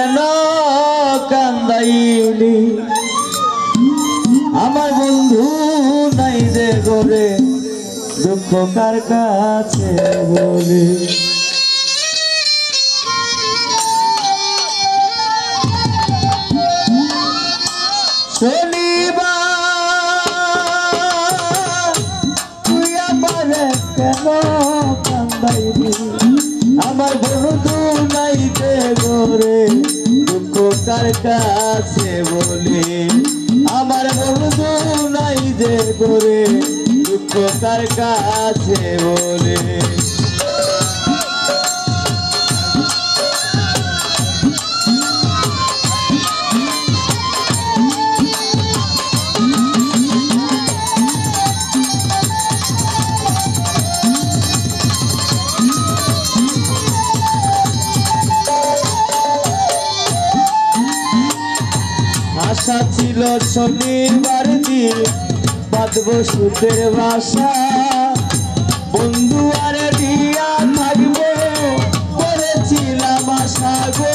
কেন কান্দাইলি আমার বন্ধু নাই যে গোরে দুঃখ কার কাছে বলি শনিবার তুই আমার কেন কান্দাইলি আমার বন্ধু নাই যে গোরে দুঃখ কার কাছে বলি আমার বন্ধু নাই যে গোরে দুঃখ কার কাছে বলি আশা ছিল শনিবার দিন বাঁধব সুখের বাসা বন্ধু আর দিয়া থাকবো করেছিলাম আশা গো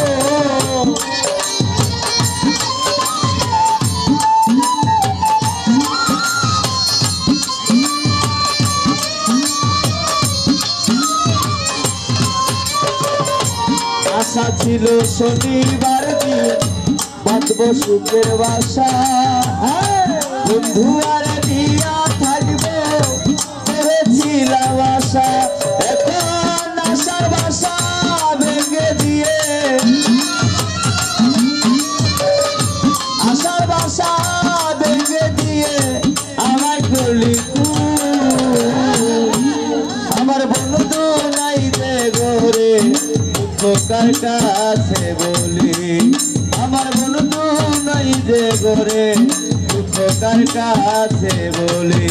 আশা ছিল শনিবার দিন বাঁধব সুখের বাসা বন্ধু আর দিয়া থাকবো করেছিলাম আশা এখন আশার বাসা ভেঙে দিয়ে আশার বাসা ভেঙে দিয়ে আমায় করলি আমার বন্ধু নাই যে গোরে দুঃখ কার কাছে বলি আমার বন্ধু নাই যে গোরে দুঃখ কার কাছে বলি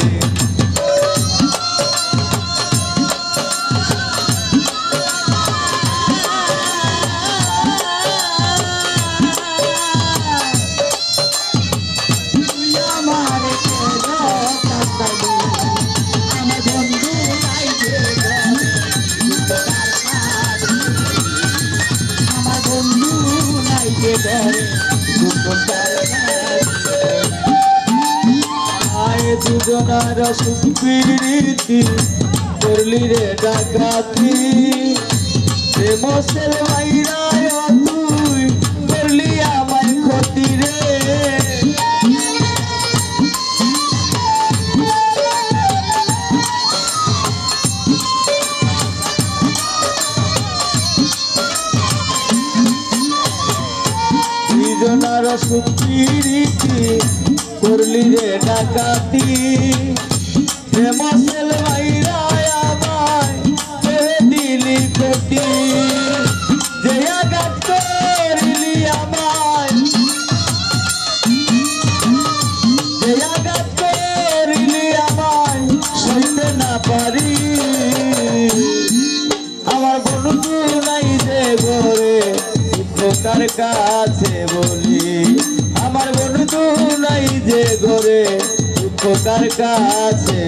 দুজনার সুপ্রীতি করলি রে ডাকাতি প্রেমসেল মাইরায় তুই করলি আমায় ক্ষতি রে দুজনার সুপ্রীতি করলি রে ডাকাতি প্রেমসেল মাইরায় আমায় ছেড়ে দিলি ক্ষতি যে আঘাত করলি আমায় যে আঘাত করলি আমায় সইতে না পারি আমার বন্ধু নাই যে গোরে দুঃখ কার কাছে বলি আমার বন্ধু নাই যে গোরে দুঃখ কার কাছে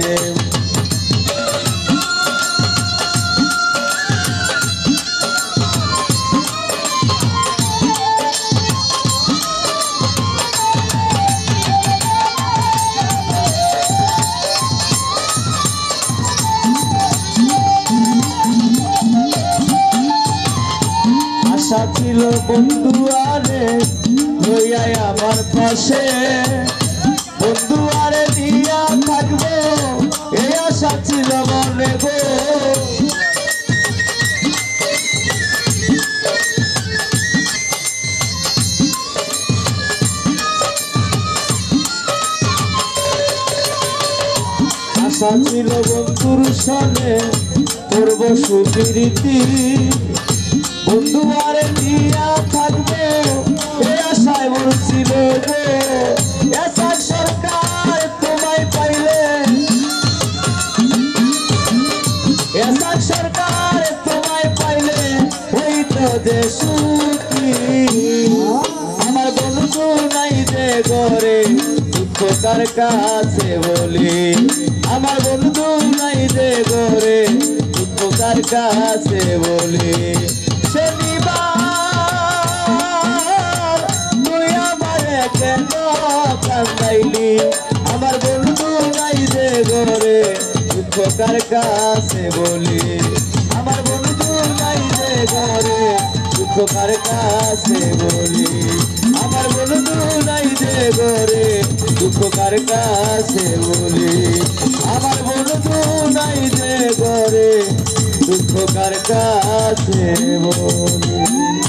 আশা ছিল বন্ধু আরে লইয়াই আমার পাশে বন্ধু আরে দিয়া থাকবো এই আশা ছিল মনে গো আশা ছিল বন্ধুর সনে করবো সুপ্রীতি বন্ধু আরে দিয়া থাকবে এই আশায় বলছিল গো এসাক সরকার তোমায় পাইলে এসাক সরকার তোমায় পাইলে হইতো যে সুখী আমার বন্ধু নাই যে ঘরে দুঃখ কার কাছে বলি আমার বন্ধু নাই যে ঘরে দুঃখ কার কাছে বলি শনিবার কান্দাইলি আমার বন্ধু নাই যে ঘরে দুঃখ কার কাছে বলি আমার বন্ধু নাই যে ঘরে দুঃখ কার কাছে বলি আমার বন্ধু নাই যে ঘরে দুঃখ কার কাছে বলি আমার বন্ধু নাই যে ঘরে দুঃখ কার কাছে বলি।